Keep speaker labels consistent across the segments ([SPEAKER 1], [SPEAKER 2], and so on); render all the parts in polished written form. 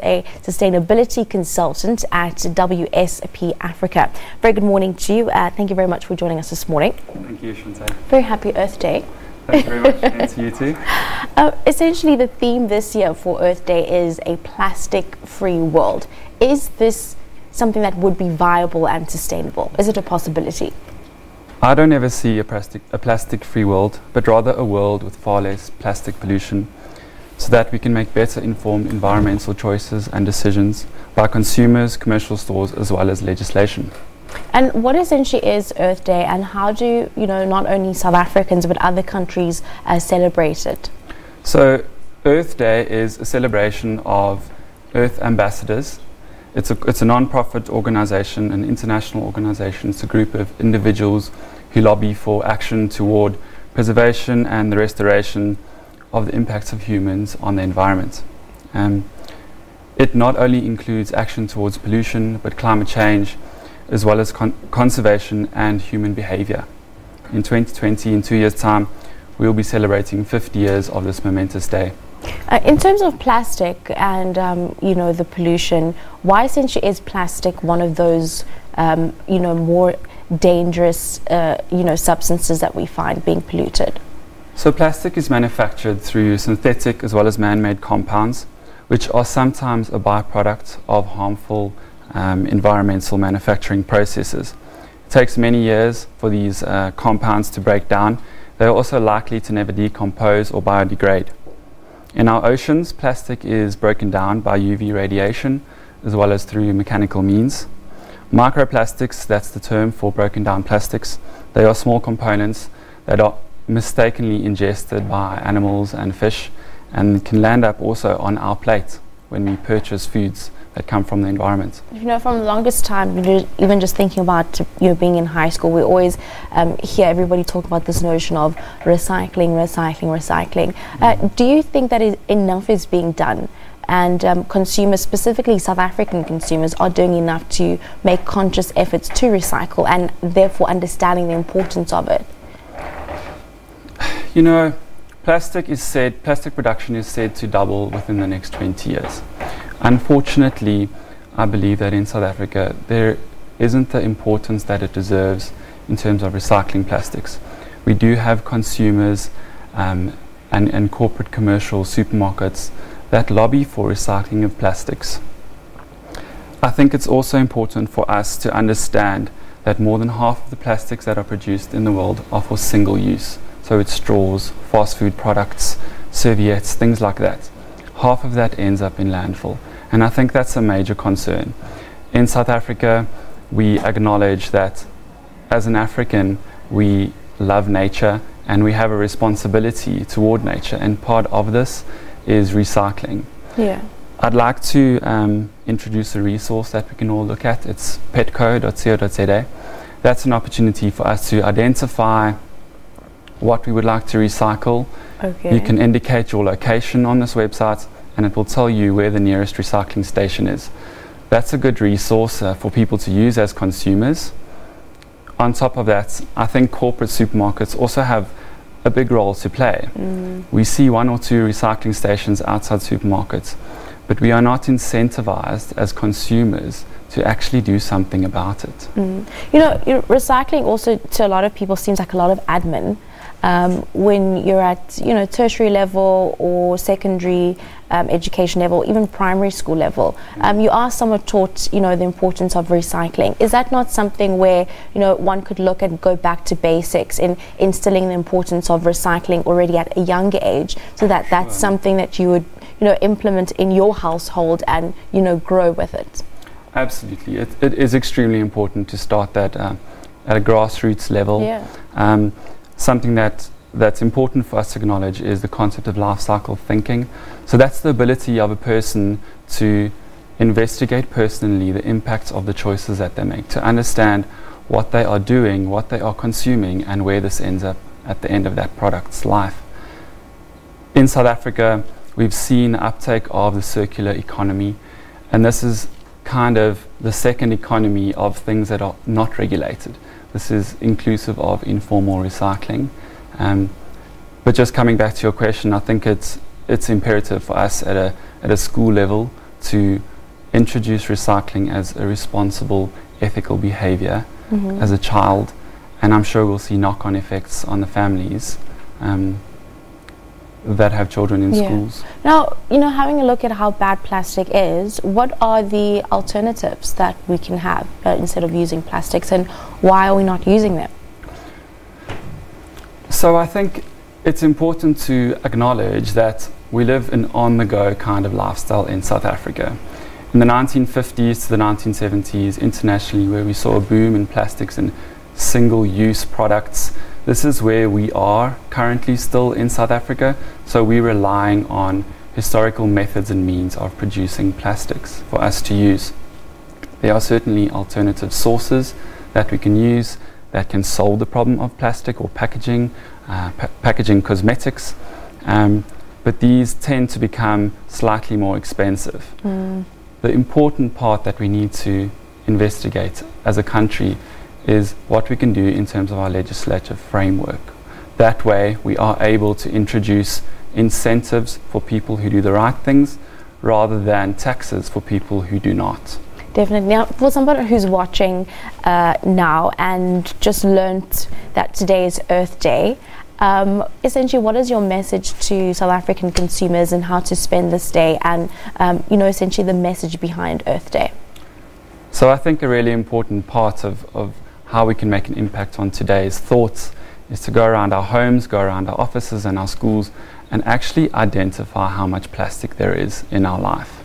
[SPEAKER 1] A sustainability consultant at WSP Africa. Very good morning to you. Thank you very much for joining us this morning.
[SPEAKER 2] Thank you, Shante.
[SPEAKER 1] Very happy Earth Day.
[SPEAKER 2] Thank you very much, and to you too.
[SPEAKER 1] Essentially, the theme this year for Earth Day is a plastic-free world. Is this something that would be viable and sustainable? Is it a possibility?
[SPEAKER 2] I don't ever see a plastic-free world, but rather a world with far less plastic pollution, so that we can make better informed environmental choices and decisions by consumers, commercial stores, as well as legislation.
[SPEAKER 1] And what essentially is Earth Day, and how do not only South Africans but other countries celebrate it?
[SPEAKER 2] So Earth Day is a celebration of Earth ambassadors. It's a non-profit organization, an international organization. It's a group of individuals who lobby for action toward preservation and the restoration of the impacts of humans on the environment. It not only includes action towards pollution, but climate change, as well as conservation and human behavior. In 2020, in 2 years' time, we will be celebrating 50 years of this momentous day.
[SPEAKER 1] In terms of plastic and the pollution, why essentially is plastic one of those more dangerous substances that we find being polluted?
[SPEAKER 2] So plastic is manufactured through synthetic as well as man-made compounds, which are sometimes a byproduct of harmful environmental manufacturing processes. It takes many years for these compounds to break down. They are also likely to never decompose or biodegrade. In our oceans, plastic is broken down by UV radiation as well as through mechanical means. Microplastics, that's the term for broken down plastics. They are small components that are mistakenly ingested by animals and fish, and can land up also on our plate when we purchase foods that come from the environment.
[SPEAKER 1] From the longest time, even just thinking about being in high school, we always hear everybody talk about this notion of recycling. Do you think that enough is being done, and consumers, specifically South African consumers, are doing enough to make conscious efforts to recycle and therefore understanding the importance of it?
[SPEAKER 2] Plastic production is said to double within the next 20 years. Unfortunately, I believe that in South Africa there isn't the importance that it deserves in terms of recycling plastics. We do have consumers and corporate commercial supermarkets that lobby for recycling of plastics. I think it's also important for us to understand that more than half of the plastics that are produced in the world are for single use. So it's straws, fast food products, serviettes, things like that. Half of that ends up in landfill, and I think that's a major concern. In South Africa, we acknowledge that as an African, we love nature and we have a responsibility toward nature, and part of this is recycling.
[SPEAKER 1] Yeah.
[SPEAKER 2] I'd like to introduce a resource that we can all look at. It's petco.co.za. That's an opportunity for us to identify what we would like to recycle.
[SPEAKER 1] Okay.
[SPEAKER 2] You can indicate your location on this website and it will tell you where the nearest recycling station is. That's a good resource for people to use as consumers. On top of that, I think corporate supermarkets also have a big role to play. We see 1 or 2 recycling stations outside supermarkets, but we are not incentivized as consumers to actually do something about it.
[SPEAKER 1] Recycling also to a lot of people seems like a lot of admin. When you're at tertiary level or secondary education level, even primary school level, you are somewhat taught the importance of recycling. Is that not something where one could look and go back to basics in instilling the importance of recycling already at a younger age, so that that's something that you would implement in your household and grow with it? Absolutely,
[SPEAKER 2] it is extremely important to start that at a grassroots level.
[SPEAKER 1] Yeah.
[SPEAKER 2] Something that's important for us to acknowledge is the concept of life cycle thinking. So that's the ability of a person to investigate personally the impacts of the choices that they make, to understand what they are doing, what they are consuming, and where this ends up at the end of that product's life. In South Africa, we've seen uptake of the circular economy, and this is kind of the second economy of things that are not regulated. This is inclusive of informal recycling. But just coming back to your question, I think it's imperative for us at a school level to introduce recycling as a responsible, ethical behavior as a child, and I'm sure we'll see knock-on effects on the families that have children in schools.
[SPEAKER 1] Now, you know, having a look at how bad plastic is, what are the alternatives that we can have instead of using plastics, and why are we not using them? So
[SPEAKER 2] I think it's important to acknowledge that we live an on-the-go kind of lifestyle in South Africa. In the 1950s to the 1970s, internationally, where we saw a boom in plastics and single-use products, this is where we are currently still in South Africa. So we're relying on historical methods and means of producing plastics for us to use. There are certainly alternative sources that we can use that can solve the problem of plastic or packaging, packaging cosmetics, but these tend to become slightly more expensive. The important part that we need to investigate as a country is what we can do in terms of our legislative framework. That way we are able to introduce incentives for people who do the right things rather than taxes for people who do not.
[SPEAKER 1] Definitely. Now, for somebody who's watching now and just learnt that today is Earth Day, essentially, what is your message to South African consumers and how to spend this day, and you know, essentially the message behind Earth Day?
[SPEAKER 2] So I think a really important part of how we can make an impact on today's thoughts is to go around our homes, go around our offices and our schools, and actually identify how much plastic there is in our life.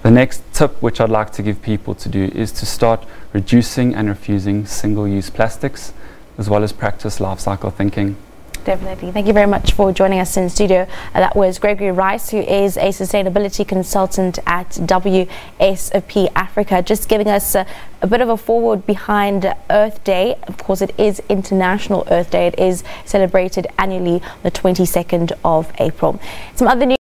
[SPEAKER 2] The next tip which I'd like to give people to do is to start reducing and refusing single-use plastics, as well as practice life cycle thinking.
[SPEAKER 1] Definitely. Thank you very much for joining us in studio. That was Gregory Rice, who is a sustainability consultant at WSP Africa, just giving us a bit of a forward behind Earth Day. Of course, it is International Earth Day. It is celebrated annually on the 22nd of April. Some other news.